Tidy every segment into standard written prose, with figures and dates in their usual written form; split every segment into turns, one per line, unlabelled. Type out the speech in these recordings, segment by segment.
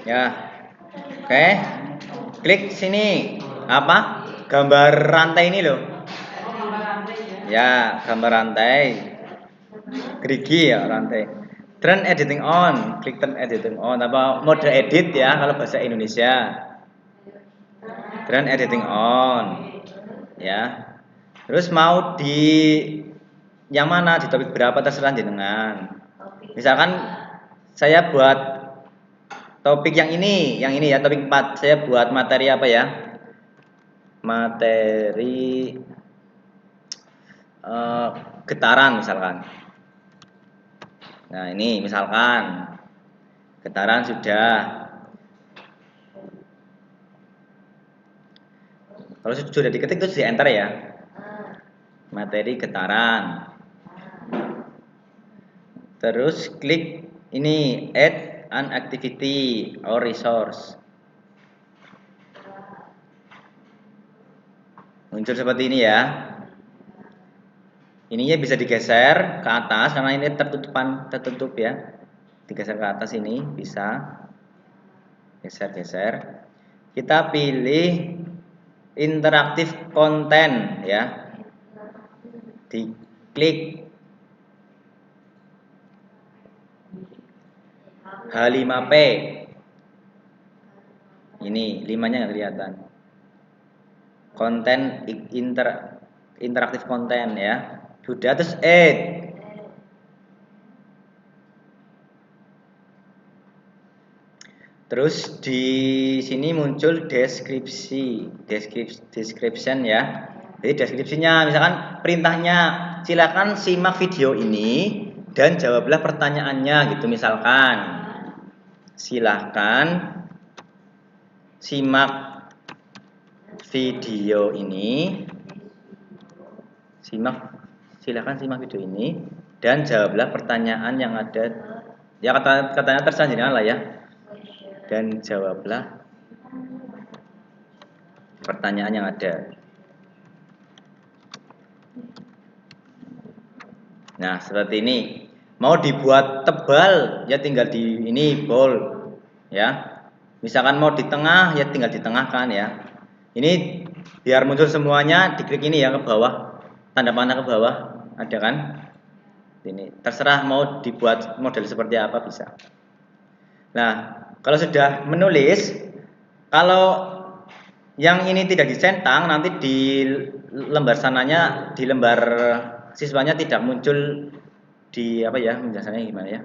Ya. Oke. Klik sini. Apa? Gambar rantai ini loh. Ya, gambar rantai. Gerigi ya rantai. Turn editing on. Klik turn editing on. Apa mode edit ya kalau bahasa Indonesia. Turn editing on. Ya. Terus mau di yang mana, di topik berapa terserah jenengan. Misalkan saya buat topik yang ini ya, topik 4. Saya buat materi apa ya? Materi getaran misalkan. Nah, ini misalkan getaran sudah. Kalau sudah diketik terus di enter ya. Materi getaran. Terus klik ini add an activity or resource. Muncul seperti ini ya. Ininya bisa digeser ke atas karena ini tertutup ya. Digeser ke atas ini bisa. Geser-geser. Kita pilih interaktif konten ya. Diklik H5P. Ini 5-nya nggak kelihatan. Konten interaktif konten ya. Sudah, terus add. Terus di sini muncul description ya. Jadi deskripsinya misalkan perintahnya silakan simak video ini dan jawablah pertanyaannya gitu misalkan. Silakan simak video ini. Silakan simak video ini dan jawablah pertanyaan yang ada. Ya katanya terserah lah ya. Dan jawablah pertanyaan yang ada. Nah, seperti ini. Mau dibuat tebal, ya tinggal di ini bold, ya. Misalkan mau di tengah, ya tinggal ditengahkan ya. Ini biar muncul semuanya, diklik ini ya ke bawah, tanda panah ke bawah, ada kan? Ini terserah mau dibuat model seperti apa bisa. Nah, kalau sudah menulis, kalau yang ini tidak dicentang, nanti di lembar sananya, di lembar siswanya tidak muncul di apa ya, penjelasannya gimana ya?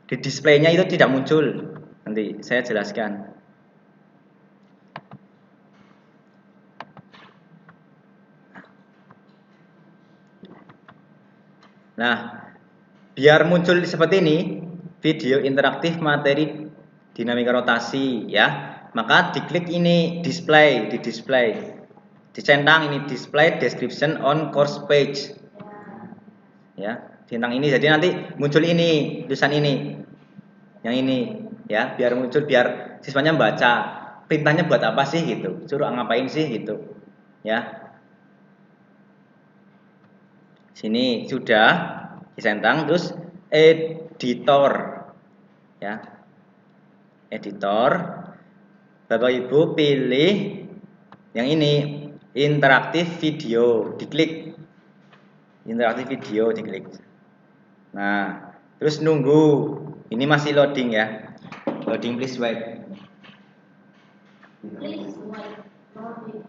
Di displaynya itu tidak muncul. Nanti saya jelaskan. Nah, biar muncul seperti ini, video interaktif materi dinamika rotasi ya. Maka diklik ini display, di display. Dicentang ini display description on course page. Ya, centang ini jadi nanti muncul ini, tulisan ini. Yang ini ya, biar muncul biar siswanya baca perintahnya buat apa sih gitu. Suruh ngapain sih gitu. Ya. Sini sudah disentang terus editor. Ya. Editor. Bapak Ibu pilih yang ini interaktif video, diklik. Interaktif video diklik. Nah, terus nunggu. Ini masih loading ya. Loading please wait. Please wait. Loading.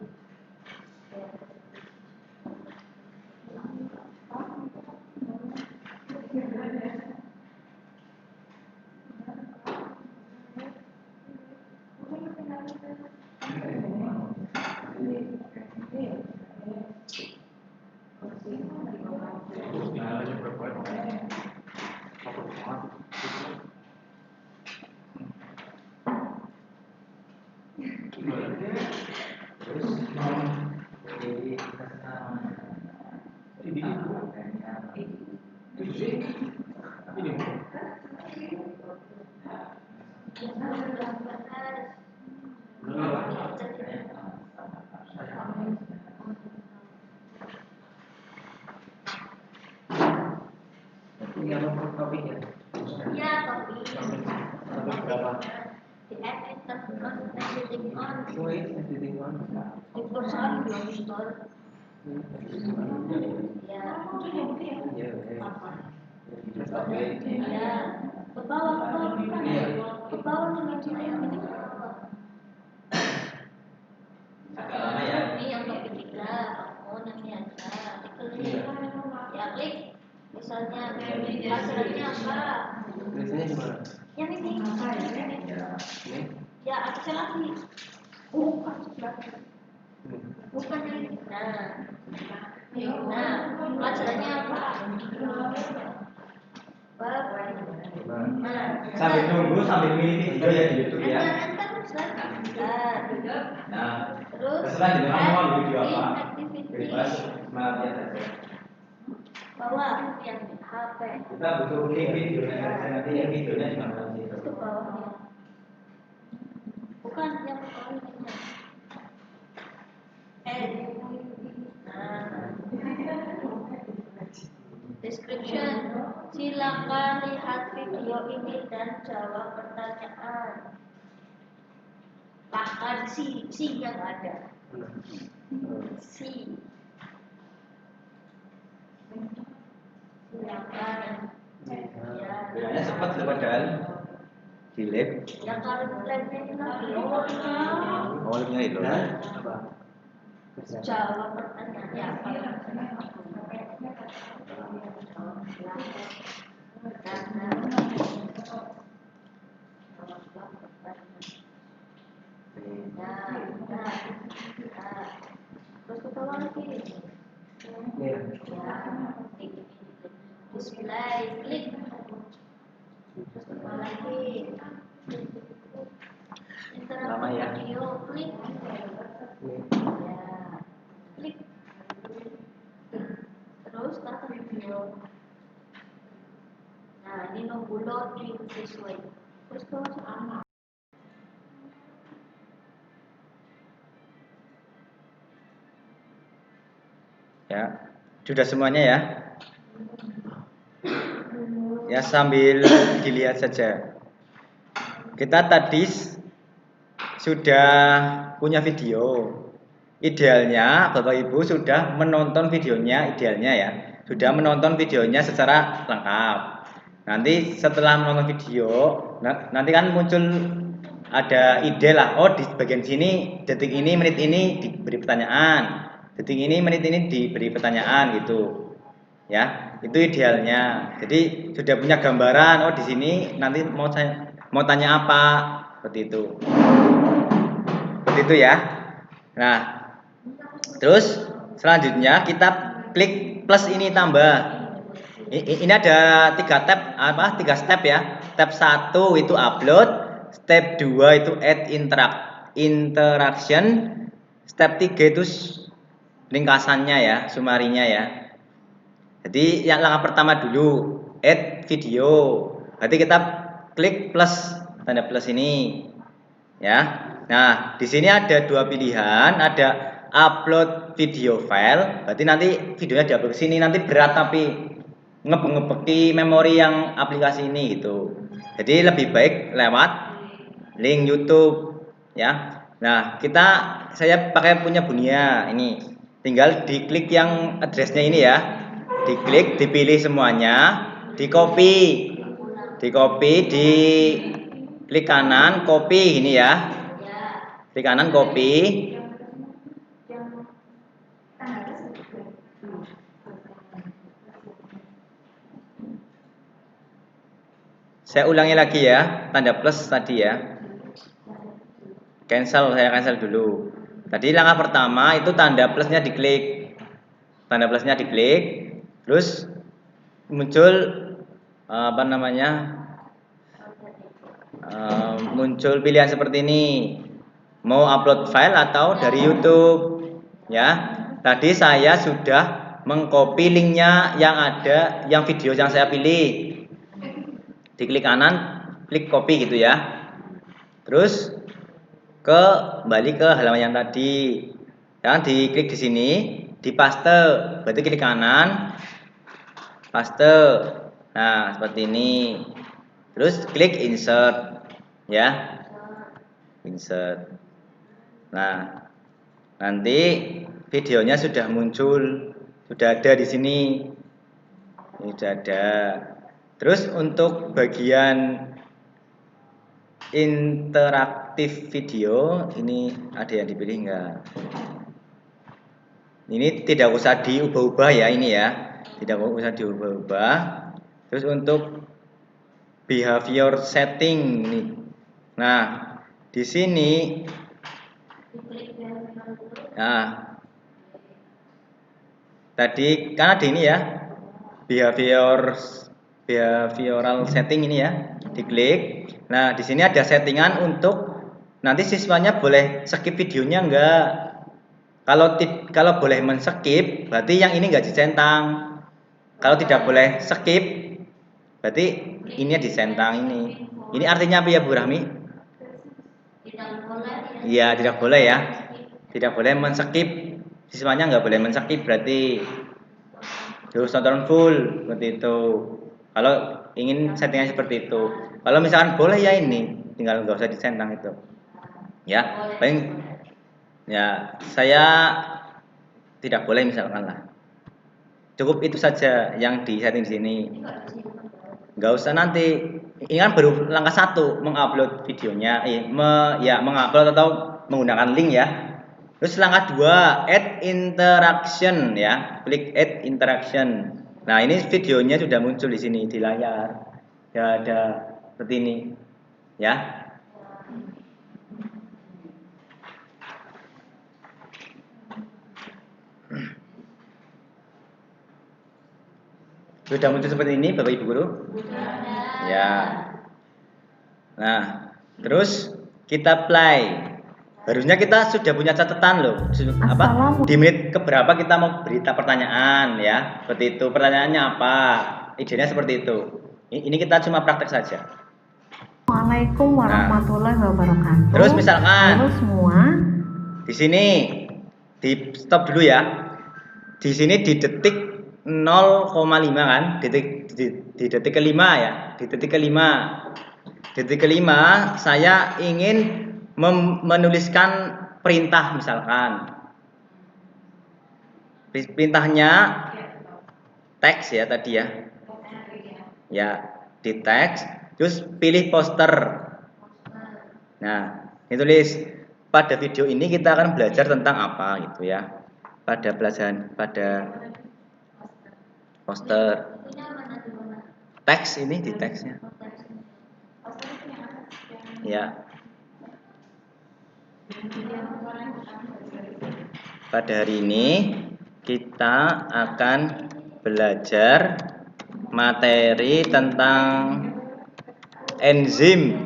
Ini apa topiknya?
Iya, topik.
Topik berapa?
The editing on.
Oh iya, editing on.
Di perusahaan belum store. Ya.
Iya,
Oke. Ya. Ke bawah. Ke bawah dengan saya.
Agak lama ya.
Ini yang topik 3. Oh, nanti aja. Diklik. Ya, klik. Misalnya passwordnya apa?
Tulisannya gimana?
Yang ini.
Ini?
Ya, ada lagi. Bukan yang ini. Nah, pelajarannya apa?
Sambil nunggu sambil milih video ya di YouTube ya.
Enter sebentar.
Nah,
Terus
terserah di mana mau video apa.
activity.
Bebas, semangat ya saja.
Bawah yang HP.
Kita butuh link videonya saja, nanti yang videonya di mana sih?
Terus ke bawahnya. Bukan yang ke bawahnya. Description. Silakan lihat video ini dan jawab pertanyaan. Bahkan si yang ada. Si. Silakan. Ya.
Bilangnya cepat loh padahal. Delete.
Ya kalau labnya itu
Oh, linknya itu.
Apa?
jawab pertanyaan ya apa? Terus ke bawah lagi.
Iya.
Display, klik. Terus ke bawah lagi.
Lama ya.
Video, klik.
Ini.
Ya, klik. Terus start video. Nah, ini nunggu loading sesuai. Terus bawah sama.
Ya, sudah semuanya ya. Ya, sambil dilihat saja. Kita tadi sudah punya video. Idealnya Bapak Ibu sudah menonton videonya, idealnya ya. Sudah menonton videonya secara lengkap. Nanti setelah menonton video, nanti kan muncul ada ide lah. Oh, di bagian sini, detik ini, menit ini diberi pertanyaan. Detik ini, menit ini diberi pertanyaan gitu. Ya, itu idealnya. Jadi sudah punya gambaran. Oh, di sini nanti mau tanya apa? Seperti itu. Seperti itu ya. Nah, terus selanjutnya kita klik plus ini tambah. Ini ada 3 tab tiga step ya. Step 1 itu upload, step 2 itu add interaction, step 3 itu ringkasannya ya, sumarinya ya. Jadi yang langkah pertama dulu add video. Berarti kita klik plus, tanda plus ini ya. Nah, di sini ada 2 pilihan, ada upload video file. Berarti nanti videonya diupload ke sini, nanti berat tapi ngebek-ngebeki memori yang aplikasi ini gitu. Jadi lebih baik lewat link YouTube ya. Nah, saya pakai punya Bunia ini. Tinggal diklik yang addressnya ini ya. Diklik, dipilih semuanya, di copy, di klik kanan, copy ini ya. Klik kanan, copy. Saya ulangi lagi ya, tanda plus tadi ya. Saya cancel dulu. Tadi langkah pertama itu tanda plusnya diklik. Tanda plusnya diklik, terus muncul apa namanya? Muncul pilihan seperti ini. Mau upload file atau dari YouTube ya. Tadi saya sudah mengcopy linknya yang video yang saya pilih. Diklik kanan, klik copy gitu ya. Terus kembali ke halaman yang tadi. Ya, diklik di sini, di paste. Berarti klik kanan, paste. Nah, seperti ini. Terus klik insert ya. Insert. Nah, nanti videonya sudah muncul, sudah ada di sini. Ini sudah ada. Terus untuk bagian interaktif video ini ada yang dipilih enggak? Ini tidak usah diubah-ubah ya ini ya, tidak usah diubah-ubah. Terus untuk behavior setting ini, nah di sini, nah tadi kan ada ini ya, behavioral setting ini ya, diklik. Nah di sini ada settingan untuk nanti siswanya boleh skip videonya enggak. Kalau boleh men-skip, berarti yang ini enggak dicentang. Kalau tidak boleh skip, berarti ini dicentang ini. Ini artinya apa ya Bu Rahmi?
Tidak boleh.
Iya, tidak boleh ya. Tidak boleh men-skip. Siswanya enggak boleh men-skip berarti harus nonton full seperti itu. Kalau ingin settingan seperti itu. Kalau misalkan boleh ya ini, tinggal enggak usah dicentang itu. Ya, paling ya, saya tidak boleh misalkan lah. Cukup itu saja yang di setting di sini. Enggak usah nanti. Ini kan baru langkah 1 mengupload videonya, mengupload atau menggunakan link ya. Terus langkah 2 add interaction ya. Klik add interaction. Nah, ini videonya sudah muncul di sini di layar. Ya ada seperti ini. Ya. Sudah muncul seperti ini Bapak Ibu Guru? Ya. Nah, terus kita play. Harusnya kita sudah punya catatan loh. Di menit keberapa kita mau berita pertanyaan ya. Seperti itu. Pertanyaannya apa? Idenya seperti itu. Ini kita cuma praktek saja.
Assalamualaikum warahmatullahi wabarakatuh.
Terus misalkan
halo semua.
Di sini di stop dulu ya. Di sini di detik 0,5 kan? Di detik kelima ya. Di detik kelima saya ingin menuliskan perintah misalkan. Perintahnya teks ya tadi ya. Ya, di teks terus pilih poster. Nah, ditulis pada video ini kita akan belajar tentang apa gitu ya. Pada poster. Teks ini di teksnya. Ya. Pada hari ini kita akan belajar materi tentang enzim.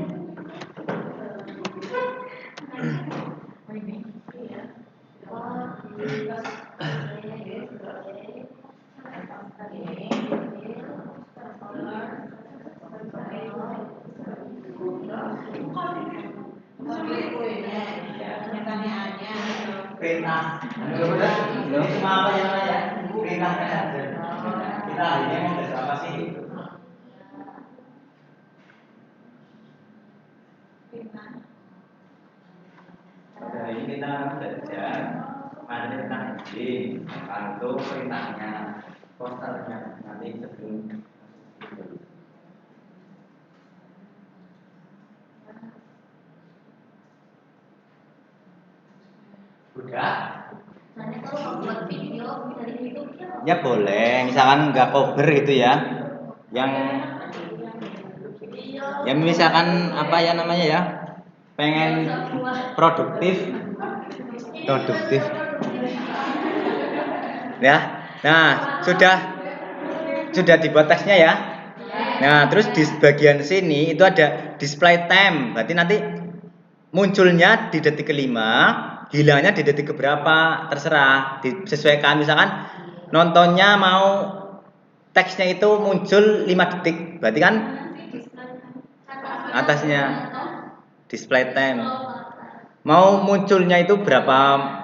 Perintah. Ini cuma apa yang ya? Perintahnya saja. Kita hari ini mau belajar apa sih? Hari ini kita akan belajar materi tentang enzim. Untuk perintahnya, posternya nanti sebelum. Udah? Ya boleh, misalkan nggak cover gitu ya. Yang misalkan apa ya namanya ya? Pengen produktif. Ya. Nah, sudah dibuat teksnya ya. Nah, terus di bagian sini itu ada display time. Berarti nanti munculnya di detik kelima, hilangnya di detik keberapa, terserah, disesuaikan. Misalkan nontonnya mau teksnya itu muncul 5 detik, berarti kan atasnya display time. Mau munculnya itu berapa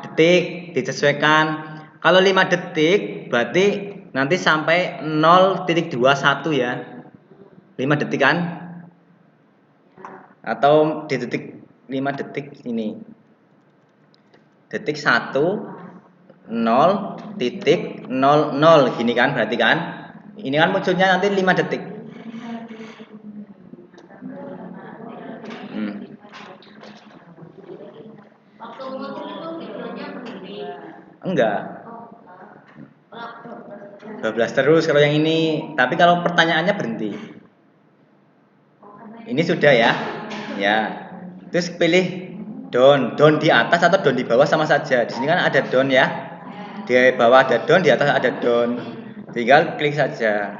detik, disesuaikan. Kalau 5 detik berarti nanti sampai 0.21 ya. 5 detik kan? Atau di detik 5 detik ini. Detik 1,0,00 gini kan berarti kan? Ini kan munculnya nanti 5 detik.
Waktu muncul itu videonya berhenti.
Enggak.
Oh,
12 terus kalau yang ini. Tapi kalau pertanyaannya berhenti. Ini sudah ya. Ya. Terus pilih down. Down di atas atau down di bawah sama saja. Di sini kan ada down ya. Di bawah ada down, di atas ada down. Tinggal klik saja.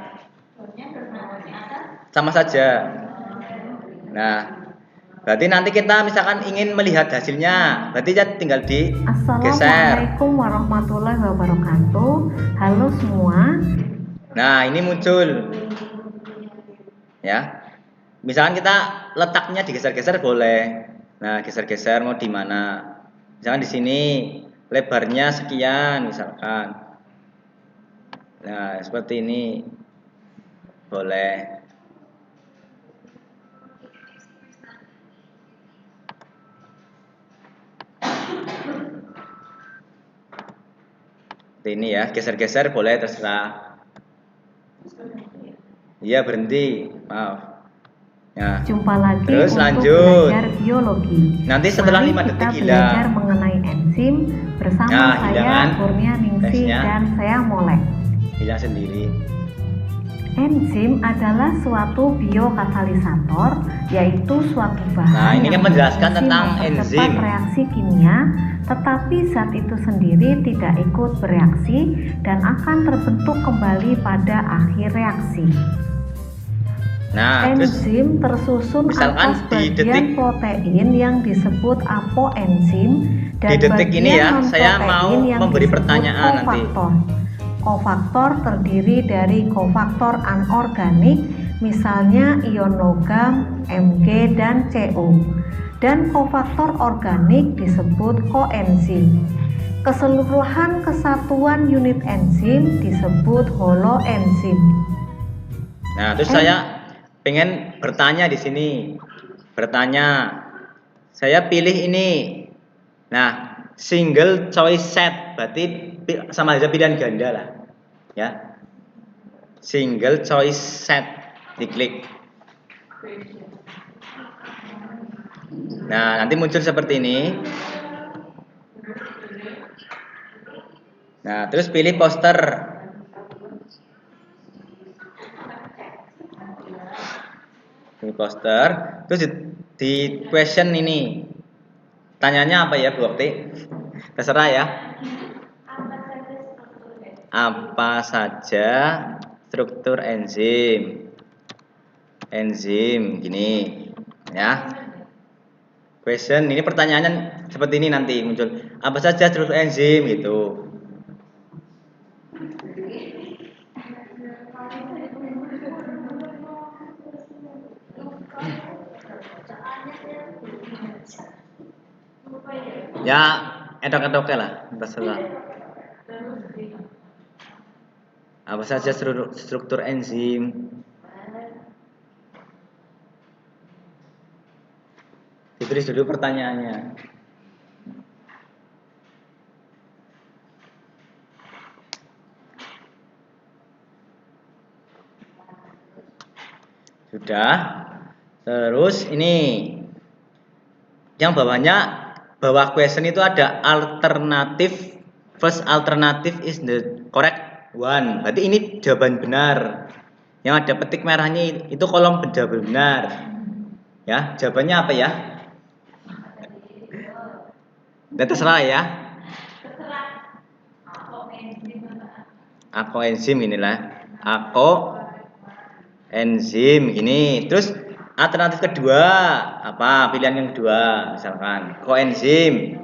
Sama saja. Nah, berarti nanti kita misalkan ingin melihat hasilnya, berarti ya tinggal digeser.
Assalamualaikum warahmatullahi wabarakatuh. Halo semua.
Nah, ini muncul. Ya. Misalkan kita letaknya digeser-geser boleh. Nah, geser-geser mau di mana? Misalkan di sini lebarnya sekian misalkan. Nah, seperti ini. Boleh. Seperti ini ya, geser-geser boleh terserah. Iya, berhenti. Maaf. Ya.
Jumpa lagi
Terus
untuk
lanjut.
belajar biologi.
Nanti setelah
Mari
5
kita
detik hilang.
belajar mengenai enzim bersama
Nah,
saya
hilangan
Kurnia Ningsih
teksnya.
dan saya Molek.
Hilang sendiri.
Enzim adalah suatu biokatalisator, yaitu suatu bahan
Nah, ini kan
yang
menjelaskan
berfungsi
tentang
mempercepat
enzim.
reaksi kimia, tetapi zat itu sendiri tidak ikut bereaksi dan akan terbentuk kembali pada akhir reaksi.
Nah, terus
Enzim tersusun
misalkan
atas
di
bagian
detik-
protein yang disebut apoenzim dan
Di detik
bagian
ini ya, saya
non-protein
mau
yang
memberi
disebut
pertanyaan nanti.
kofaktor. Kofaktor terdiri dari kofaktor anorganik, misalnya ion logam, Mg, dan Co. Dan kofaktor organik disebut koenzim. Keseluruhan kesatuan unit enzim disebut holoenzim.
Nah, terus saya pengen bertanya di sini. Bertanya. Saya pilih ini. Nah, single choice set berarti sama aja pilihan ganda lah. Ya. Single choice set diklik. Nah, nanti muncul seperti ini. Nah, terus pilih poster. Pilih poster. Terus di question ini. Tanyanya apa ya, Bu Okti? Terserah ya. Apa saja struktur enzim? Enzim gini, ya. Question ini pertanyaannya seperti ini nanti muncul. Apa saja struktur enzim gitu. Ya, edok-edoknya lah, terserah. Apa saja struktur enzim? Ditulis dulu pertanyaannya. Sudah. Terus ini yang bawah question itu ada alternatif. First alternative is the correct one. Berarti ini jawaban benar. Yang ada petik merahnya itu kolom jawaban benar. Ya, jawabannya apa ya? Terserah ya. Ako enzim inilah. Ako enzim ini. Terus alternatif kedua apa? Pilihan yang kedua misalkan koenzim.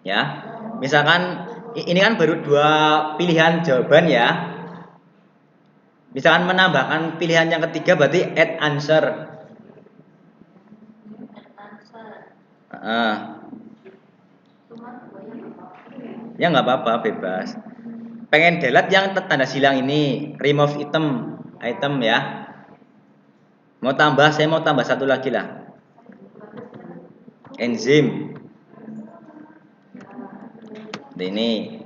Ya. Misalkan ini kan baru 2 pilihan jawaban ya. Misalkan menambahkan pilihan yang ketiga berarti add answer. Ya nggak apa-apa, bebas. pengen delete yang tanda silang ini, remove item ya. Saya mau tambah satu lagi lah. Enzim. Ini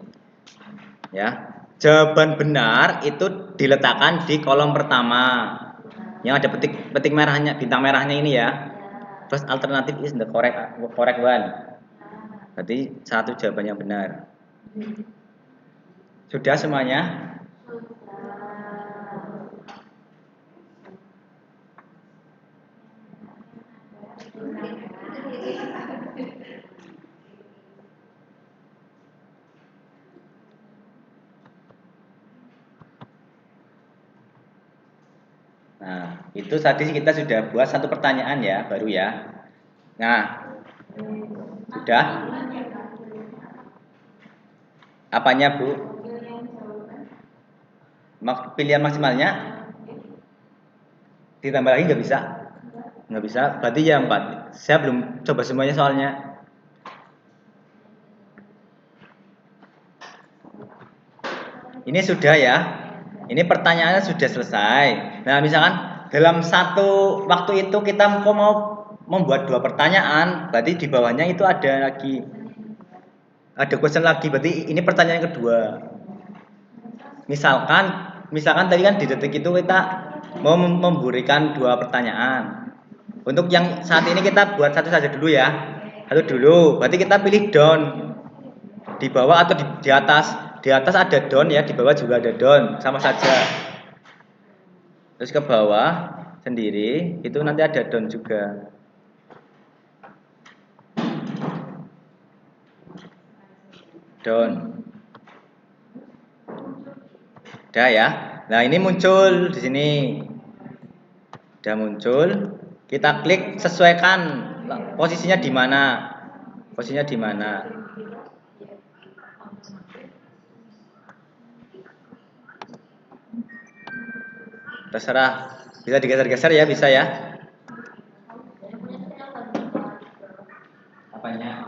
ya. Jawaban benar itu diletakkan di kolom pertama. Yang ada petik merahnya, bintang merahnya ini ya. First alternative is the correct one. Berarti satu jawaban yang benar. Sudah semuanya? Nah, itu tadi kita sudah buat satu pertanyaan ya, baru ya. Nah, sudah? Apanya, Bu? Pilihan maksimalnya? Ditambah lagi nggak bisa? Nggak bisa, berarti ya 4. Saya belum coba semuanya soalnya. Ini sudah ya. Ini pertanyaannya sudah selesai. Nah, misalkan dalam satu waktu itu kita mau membuat 2 pertanyaan, berarti di bawahnya itu ada question lagi. Berarti ini pertanyaan kedua. Misalkan tadi kan di detik itu kita mau memberikan 2 pertanyaan. Untuk yang saat ini kita buat satu saja dulu ya. Satu dulu. Berarti kita pilih down. Di bawah atau di atas. Di atas ada down ya, di bawah juga ada down, sama saja. Terus ke bawah sendiri itu nanti ada down juga. Down. Udah ya. Nah, ini muncul di sini. Udah muncul. Kita klik sesuaikan posisinya di mana. Posisinya di mana. Terserah, bisa digeser-geser ya, bisa ya. Apanya?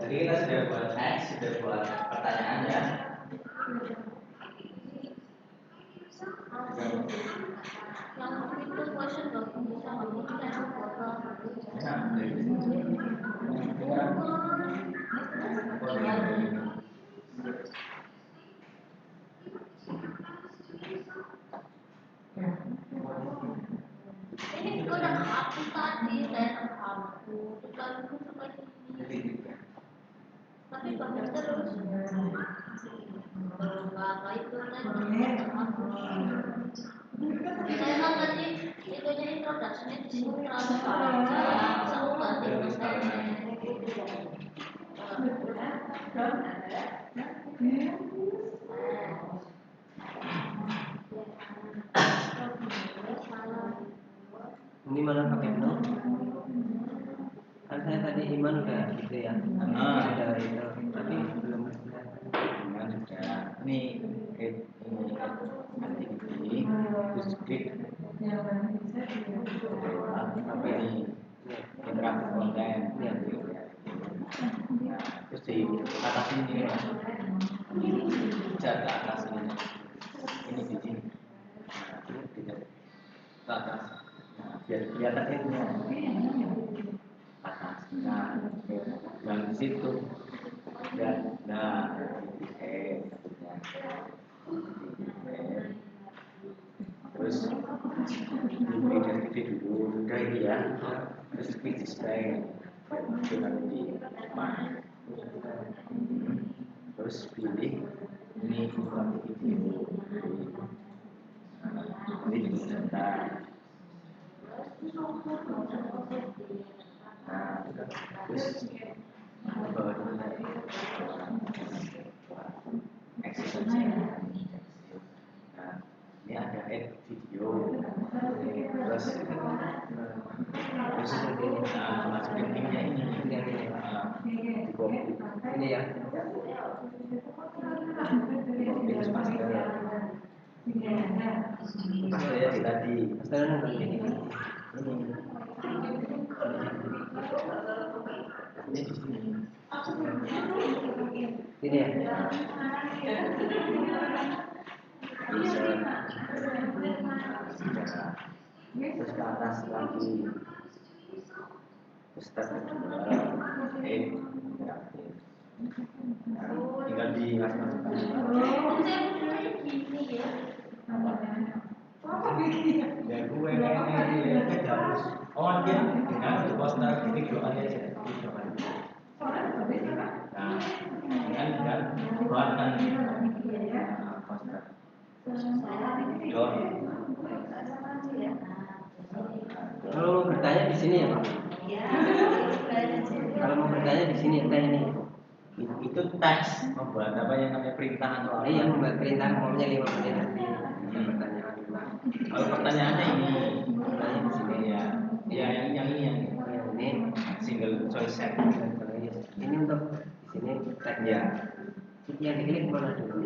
Jadi kita sudah buat next, sudah buat pertanyaan ya.
aku tadi saya aku lalu seperti
Jadi
ini.
tiga.
Tapi bagus terus. Bapak itu nanti saya kan tadi itunya introduksinya di sini terlalu panjang. Saya ganti materinya.
Ini mana pakai no? Kan saya tadi iman udah gitu ya. Sudah itu, tapi belum ada.
Cuman juga ini activity terus klik apa ini interaktif konten ya, nah, terus di atas ini bisa ke atas ini di sini nah, tidak ke atas nah, biar kelihatan ini atas nah yang di situ dan nah terus diberi deskripsi dulu udah ini ya terus quick display dengan di mana terus pilih ini informasi video ini di data nah terus bawah dulu eksistensi nah ini ada add video terus masukin linknya ini di copy
Ini ya.
terus master ya tadi
Sekarang nanti
ini di sini
ini ya.
terus ke atas lagi terus step kedua interaktif nah, tinggal dimasukkan dan gue ini harus on dia dengan untuk poster ini doanya aja nah dengan buatan poster
Kalau mau bertanya di sini ya Pak. Kalau mau bertanya di sini ada ini.
itu teks membuat apa yang namanya perintah atau apa
Iya, membuat perintah maunya 5 menit nanti. Pertanyaan.
kalau pertanyaannya ini
Pertanyaan di sini
ya ya yang ini yang
ya, ini
single choice set
ini untuk di sini tagnya. Yang diklik mana dulu?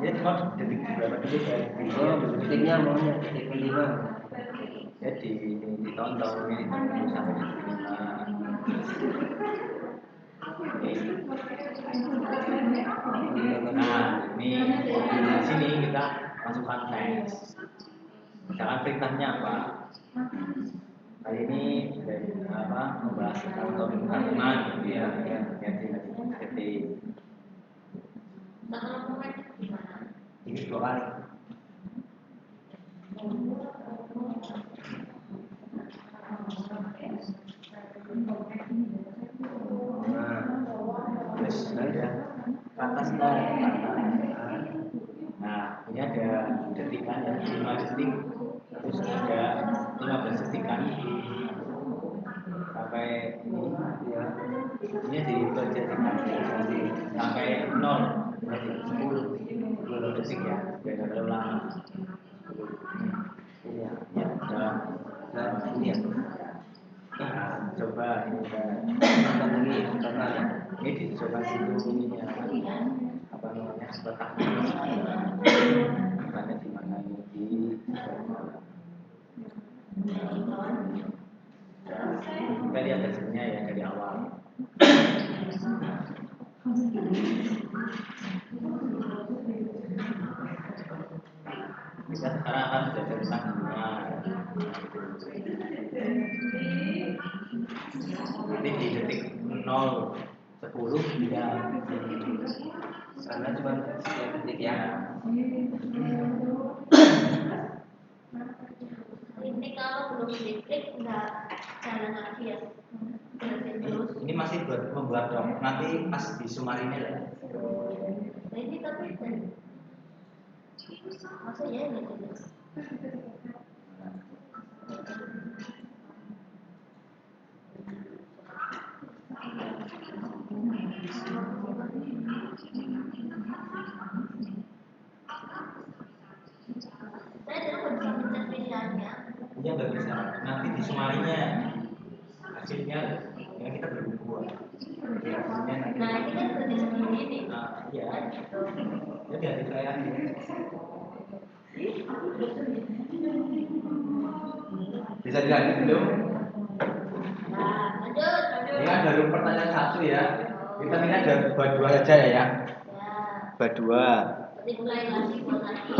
ya cuma detik berapa detik ya
Oh, detiknya maunya detik kelima.
jadi ditonton ini sampai detik 5 nah ini di sini kita masukkan teks misalkan perintahnya apa kali ini dari apa membahas tentang topik kandungan gitu ya ganti ini 2 kali terus ada atas nol nah ini ada detikan ya 5 detik terus ada 15 detikan sampai ini ya ini dijadikan sampai 0 berarti 10 detik ya biar terlalu lama
Iya.
ya dan
Ini ya.
nah, coba ini
Tambah lagi total.
ini dicoba dulu ininya apa namanya letaknya di mana ini kita lihat hasilnya ya dari awal kita sekarang akan belajar tentang ini di detik 0 10 ya
Karena cuma sekian detik ya.
Ini kalau terus diklik nggak jalan lagi ya? Jelasin terus.
Ini masih membuat dong. Nanti pas di sumarinya lah.
Nah, ini tapi masa ya ini? Saya tidak bisa mencet pilihannya.
Iya nggak bisa. Nanti di sumarinya hasilnya ya kita berdua. Ya, hasilnya nanti.
Nah, ini kan berarti segini nih.
Iya.
Kan gitu.
Jadi ada kayak bisa dilanjut dulu.
Nah, lanjut.
Ini kan baru pertanyaan 1 ya. Kita ini ada buat 2 aja ya.
Ya.
Buat 2.
Berarti mulai lagi buat lagi.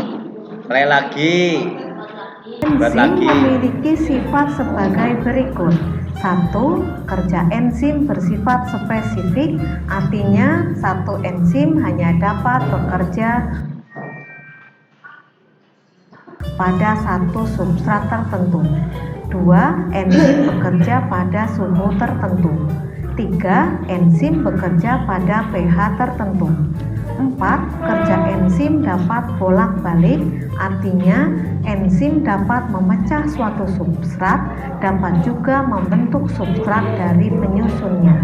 Mulai lagi.
Buat lagi.
Buat
Enzim
lagi.
memiliki sifat sebagai berikut. 1. Kerja enzim bersifat spesifik, artinya satu enzim hanya dapat bekerja pada satu substrat tertentu. 2. Enzim bekerja pada suhu tertentu. 3. Enzim bekerja pada pH tertentu. 4. Kerja enzim dapat bolak-balik, artinya enzim dapat memecah suatu substrat, dapat juga membentuk substrat dari penyusunnya.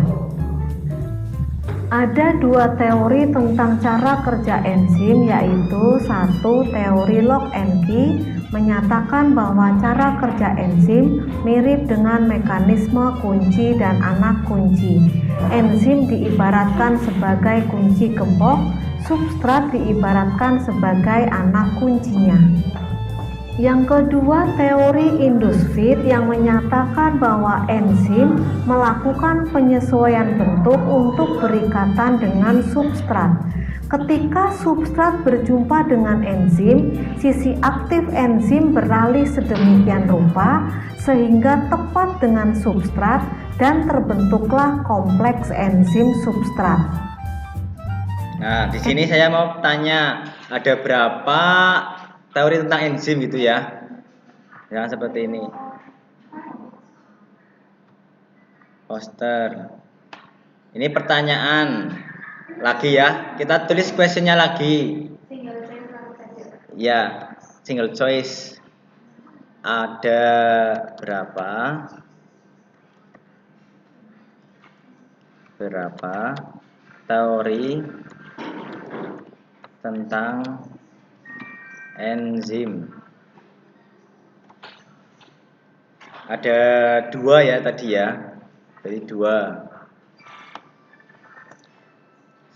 Ada 2 teori tentang cara kerja enzim, yaitu 1. Teori lock and key menyatakan bahwa cara kerja enzim mirip dengan mekanisme kunci dan anak kunci. Enzim diibaratkan sebagai kunci gembok, substrat diibaratkan sebagai anak kuncinya. Yang kedua, teori Indus-Fit yang menyatakan bahwa enzim melakukan penyesuaian bentuk untuk berikatan dengan substrat. Ketika substrat berjumpa dengan enzim, sisi aktif enzim beralih sedemikian rupa sehingga tepat dengan substrat dan terbentuklah kompleks enzim substrat.
Nah, di sini saya mau tanya, ada berapa teori tentang enzim gitu ya? Yang seperti ini. Poster. Ini pertanyaan lagi ya. Kita tulis questionnya lagi.
Single choice saja.
Ya, single choice. Ada berapa teori tentang enzim? Ada 2 ya tadi ya. Jadi 2.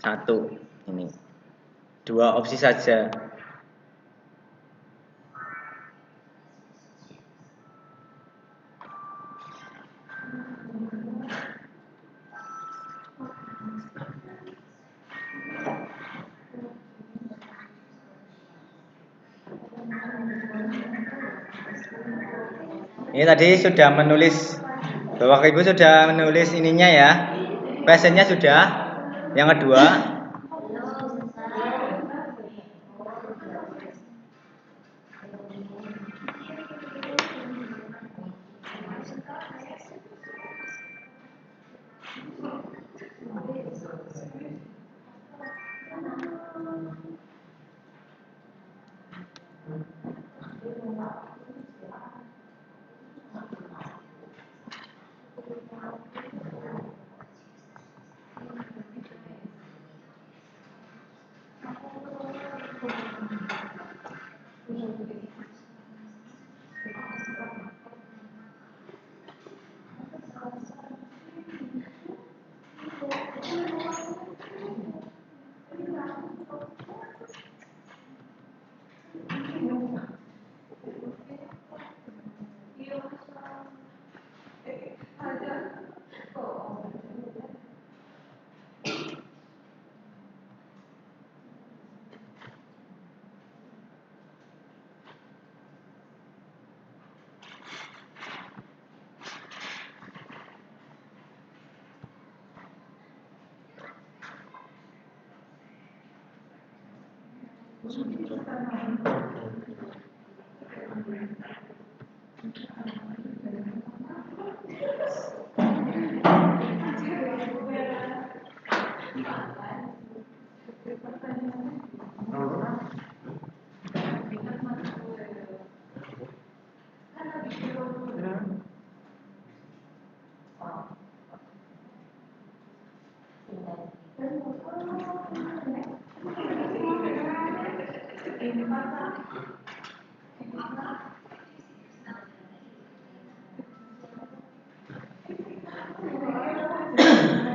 1 ini. 2 opsi saja. Ini tadi sudah menulis, Bapak Ibu sudah menulis ininya ya. Questionnya sudah. Yang kedua,